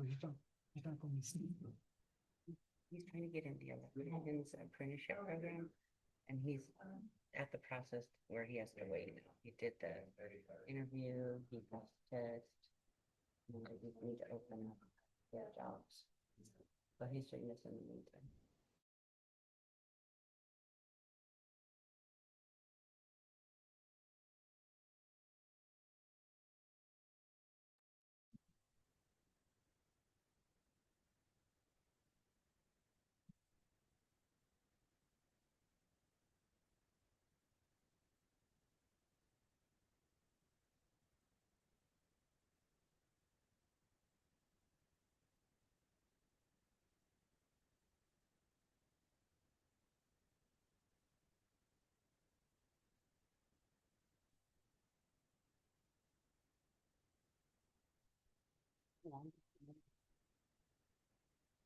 He's not going to see. He's trying to get into the Electrician's apprenticeship program, and he's at the process where he has to wait. He did the interview, he passed the test, and we need to open up their jobs. So he's doing this in the meantime.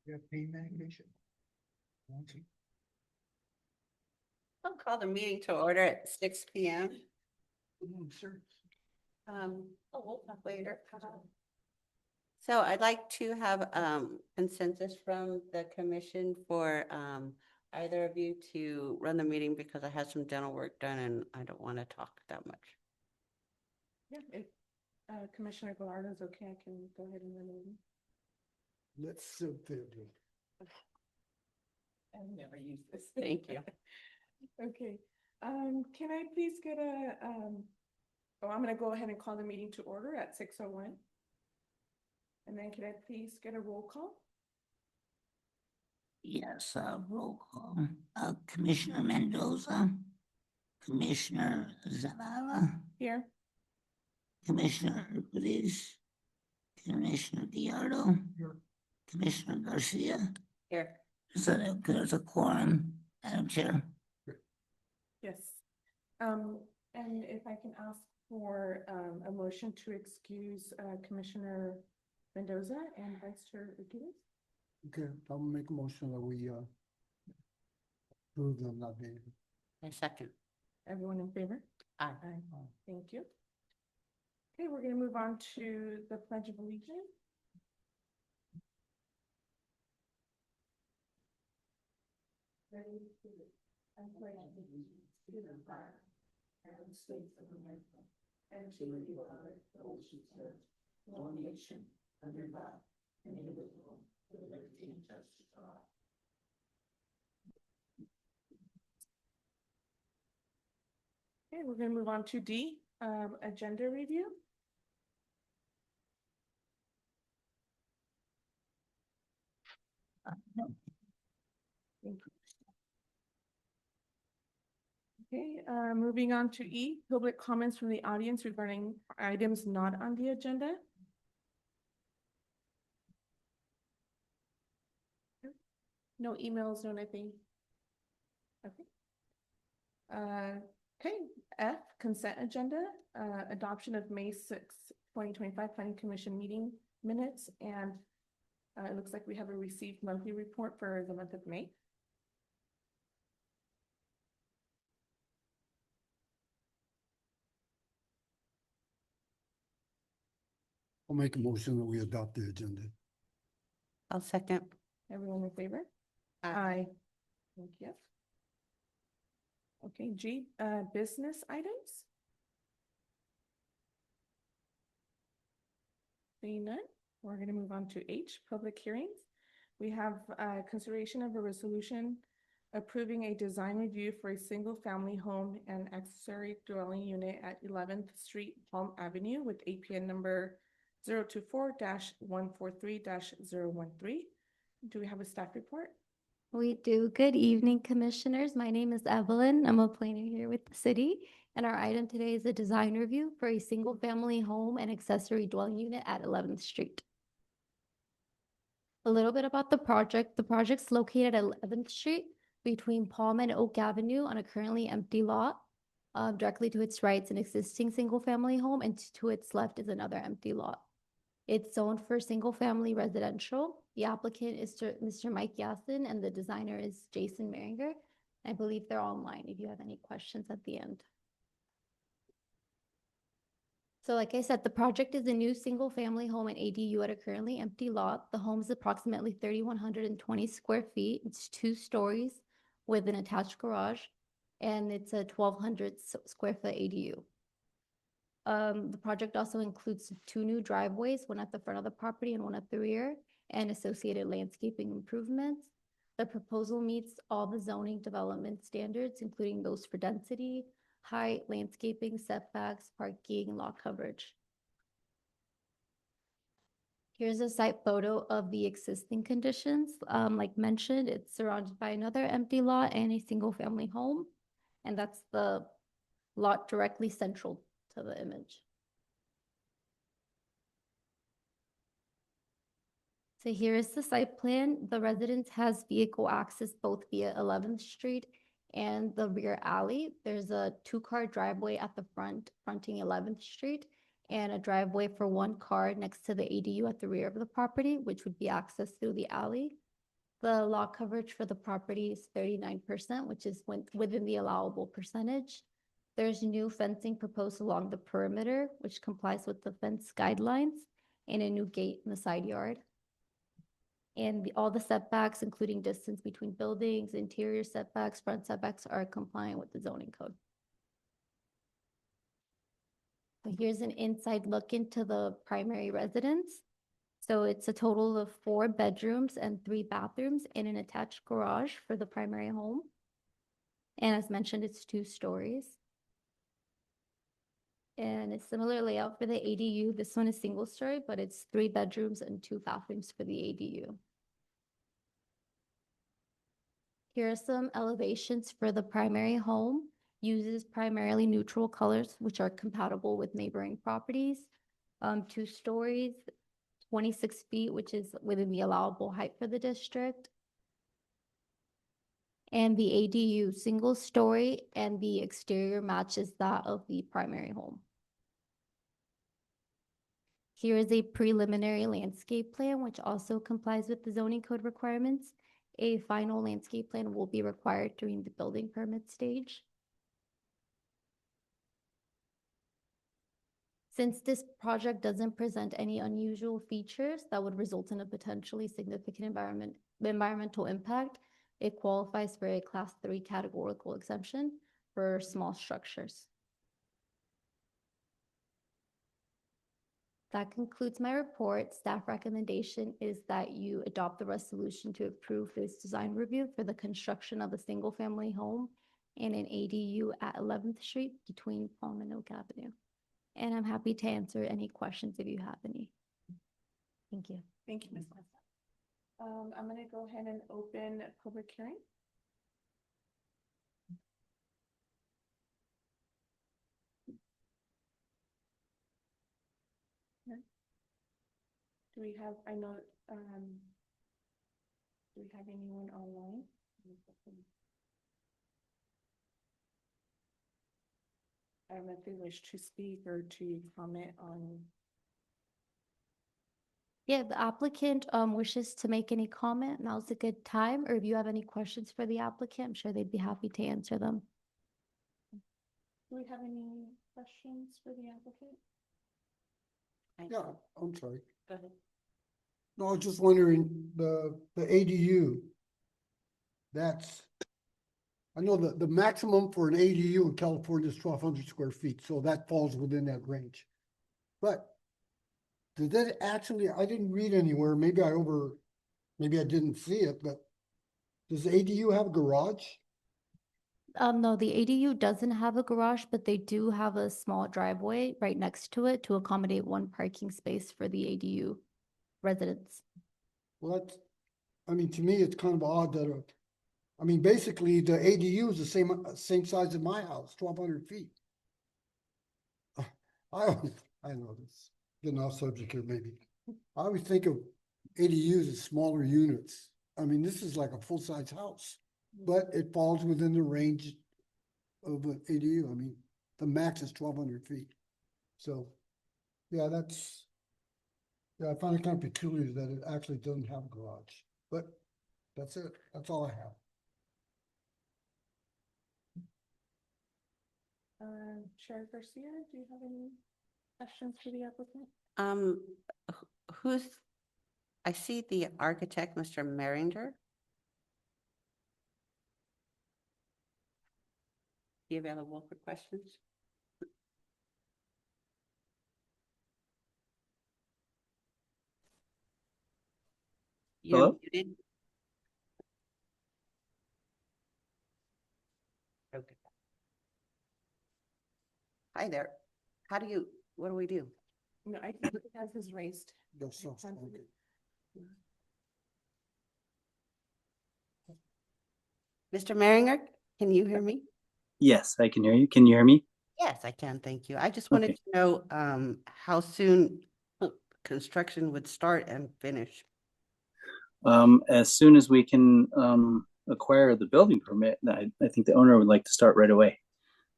You have pain medication? Want to? I'll call the meeting to order at 6 p.m. Sure. We'll talk later. So I'd like to have consensus from the commission for either of you to run the meeting because I have some dental work done and I don't want to talk that much. Yeah, if Commissioner Gallardo is okay, I can go ahead and run the meeting. Let's sit there. I've never used this. Thank you. Okay, can I please get I'm gonna go ahead and call the meeting to order at 6:01. And then can I please get a roll call? Yes, roll call. Commissioner Mendoza, Commissioner Zavala, Here. Commissioner Ruiz, Commissioner Gallardo, Here. Commissioner Garcia. Here. So there's a quorum, Madam Chair. Yes. And if I can ask for a motion to excuse Commissioner Mendoza and Vice Chair Urquidez. Okay, I'll make a motion that we approve them not being. A second. Everyone in favor? Aye. Thank you. Okay, we're gonna move on to the Pledge of Allegiance. Ready to I pledge allegiance to the flag of the United States of America and to the republic for which it stands, one nation, under God, indivisible, with liberty and justice for all. Okay, we're gonna move on to D, agenda review. Thank you. Okay, moving on to E, public comments from the audience regarding items not on the agenda. No emails, no nothing. Okay. Okay, F, consent agenda, adoption of May 6th, 2025 Planning Commission meeting minutes, and it looks like we have a received monthly report for the month of May. I'll make a motion that we adopt the agenda. I'll second. Everyone in favor? Aye. Aye. Thank you. Okay, G, business items. Seeing none, we're gonna move on to H, public hearings. We have consideration of a resolution approving a design review for a single-family home and accessory dwelling unit at 11th Street, Palm Avenue with APN number 024-143-013. Do we have a staff report? We do. Good evening, commissioners. My name is Evelyn. I'm a planner here with the city. And our item today is a design review for a single-family home and accessory dwelling unit at 11th Street. A little bit about the project. The project's located at 11th Street between Palm and Oak Avenue on a currently empty lot. Directly to its right is an existing single-family home, and to its left is another empty lot. It's zoned for single-family residential. The applicant is Mr. Mike Yassin, and the designer is Jason Maringer. I believe they're online if you have any questions at the end. So like I said, the project is a new single-family home and ADU at a currently empty lot. The home is approximately 3,120 square feet. It's 2 stories with an attached garage, and it's a 1,200 square foot ADU. The project also includes 2 new driveways, one at the front of the property and one at the rear, and associated landscaping improvements. The proposal meets all the zoning development standards, including those for density, height, landscaping, setbacks, parking, and lot coverage. Here's a site photo of the existing conditions. Like mentioned, it's surrounded by another empty lot and a single-family home. And that's the lot directly central to the image. So here is the site plan. The residence has vehicle access both via 11th Street and the rear alley. There's a 2-car driveway at the front, fronting 11th Street, and a driveway for 1 car next to the ADU at the rear of the property, which would be accessed through the alley. The lot coverage for the property is 39%, which is within the allowable percentage. There's new fencing proposed along the perimeter, which complies with the fence guidelines, and a new gate in the side yard. And all the setbacks, including distance between buildings, interior setbacks, front setbacks, are compliant with the zoning code. So here's an inside look into the primary residence. So it's a total of 4 bedrooms and 3 bathrooms and an attached garage for the primary home. And as mentioned, it's 2 stories. And it's similar layout for the ADU. This one is single story, but it's 3 bedrooms and 2 bathrooms for the ADU. Here are some elevations for the primary home. Uses primarily neutral colors, which are compatible with neighboring properties. 2 stories, 26 feet, which is within the allowable height for the district. And the ADU single story, and the exterior matches that of the primary home. Here is a preliminary landscape plan, which also complies with the zoning code requirements. A final landscape plan will be required during the building permit stage. Since this project doesn't present any unusual features that would result in a potentially significant environmental impact, it qualifies for a Class 3 categorical exemption for small structures. That concludes my report. Staff recommendation is that you adopt the resolution to approve this design review for the construction of a single-family home and an ADU at 11th Street between Palm and Oak Avenue. And I'm happy to answer any questions if you have any. Thank you. Thank you, Ms. Lessa. I'm gonna go ahead and open public hearing. Do we have, I know, do we have anyone online? I don't know if they wish to speak or to comment on. Yeah, the applicant wishes to make any comment. Now's a good time. Or if you have any questions for the applicant, I'm sure they'd be happy to answer them. Do we have any questions for the applicant? Yeah, I'm sorry. Go ahead. No, I was just wondering, the ADU, that's, I know that the maximum for an ADU in California is 1,200 square feet, so that falls within that range. But did that actually, I didn't read anywhere, maybe I didn't see it, but does the ADU have a garage? No, the ADU doesn't have a garage, but they do have a small driveway right next to it to accommodate 1 parking space for the ADU residents. Well, that's, I mean, to me, it's kind of odd that, I mean, basically, the ADU is the same size as my house, 1,200 feet. I know this, getting off subject here maybe. I always think of ADUs as smaller units. I mean, this is like a full-size house, but it falls within the range of an ADU. I mean, the max is 1,200 feet. So, yeah, I find it kind of peculiar that it actually doesn't have a garage, but that's it. That's all I have. Chair Garcia, do you have any Questions for the applicant? Who's, I see the architect, Mr. Meringer. He available for questions? You're Hello? muted. Okay. Hi there. What do we do? No, I think it has his raised. No, so, hand. okay. Mr. Meringer, can you hear me? Yes, I can hear you. Can you hear me? Yes, I can, thank you. I just wanted Okay. to know how soon construction would start and finish. As soon as we can acquire the building permit, I think the owner would like to start right away.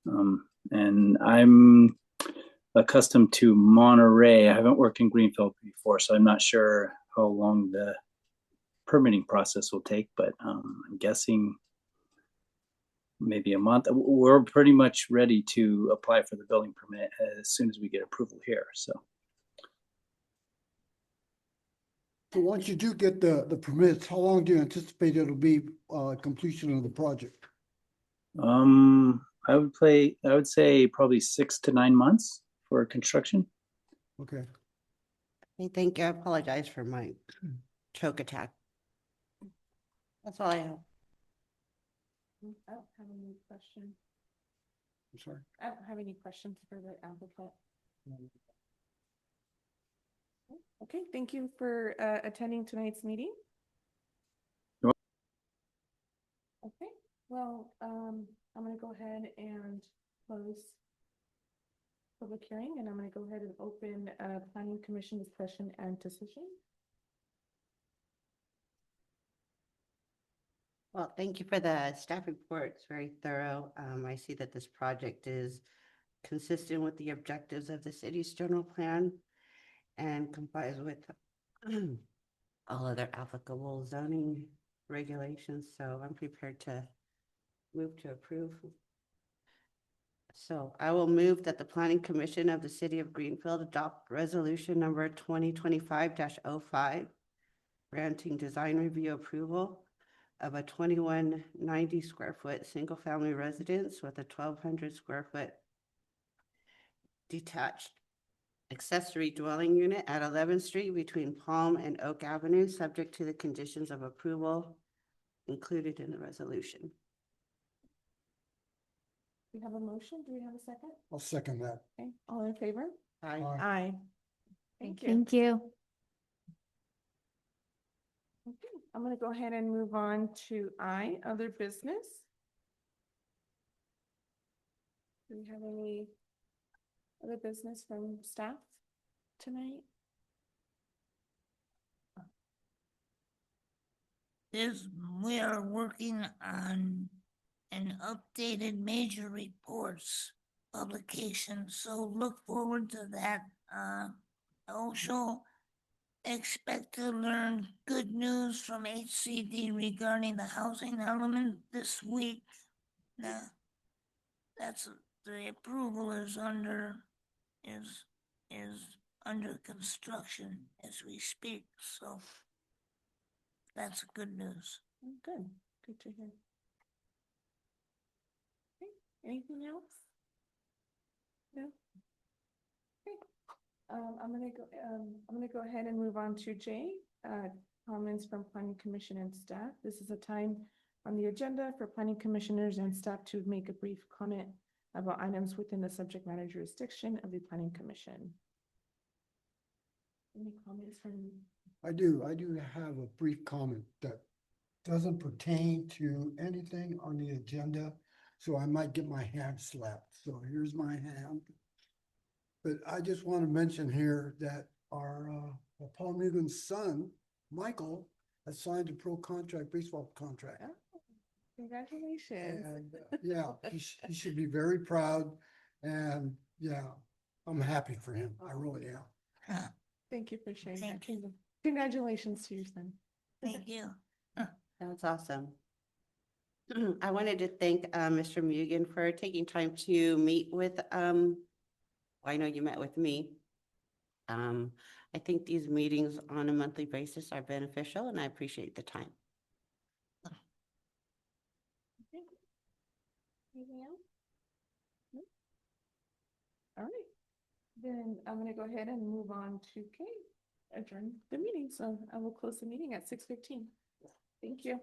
And I'm accustomed to Monterey. I haven't worked in Greenfield before, so I'm not sure how long the permitting process will take, but I'm guessing maybe a month. We're pretty much ready to apply for the building permit as soon as we get approval here, so. So once you do get the permits, how long do you anticipate it'll be, completion of the project? I would say probably 6 to 9 months for construction. Okay. Okay, thank you. I apologize for my choke attack. That's all I have. I don't have any questions. I'm sorry. I don't have any questions for the applicant. Okay, thank you for attending tonight's meeting. You're Okay, well, I'm gonna go ahead and close public hearing, and I'm gonna go ahead and open planning commission discussion and decision. Well, thank you for the staff report. It's very thorough. I see that this project is consistent with the objectives of the city's general plan and complies with all other applicable zoning regulations. So I'm prepared to move to approve. So I will move that the Planning Commission of the City of Greenfield adopt resolution number 2025-05, granting design review approval of a 2190 square foot single family residence with a 1200 square foot detached accessory dwelling unit at 11th Street between Palm and Oak Avenue, subject to the conditions of approval included in the resolution. We have a motion. Do we have a second? I'll second that. Okay, all in favor? Aye. Aye. Aye. Thank you. Thank you. Okay, I'm gonna go ahead and move on to I, other business. Do we have any other business from staff tonight? We are working on an updated major reports publication, so look forward to that. Also expect to learn good news from HCD regarding the housing element this week. Now, the approval is under construction as we speak, so that's good news. Oh, good, good to hear. Okay, anything else? No? Okay, I'm gonna go ahead and move on to J, comments from planning commission and staff. This is a time on the agenda for planning commissioners and staff to make a brief comment about items within the subject matter jurisdiction of the planning commission. Any comments from? I do have a brief comment that doesn't pertain to anything on the agenda, so I might get my hand slapped. So here's my hand. But I just want to mention here that our Paul Mugen's son, Michael, has signed a pro contract, baseball contract. Congratulations. And yeah, he should be very proud. And yeah, I'm happy for him. I really am. Thank you for sharing that. Thank you. Congratulations to your son. Thank you. That's awesome. I wanted to thank Mr. Mugen for taking time to meet with I know you met with me. I think these meetings on a monthly basis are beneficial and I appreciate the time. Anything else? No? All right, then I'm gonna go ahead and move on to adjourn the meeting, so I will close the meeting at 6:15. Thank you.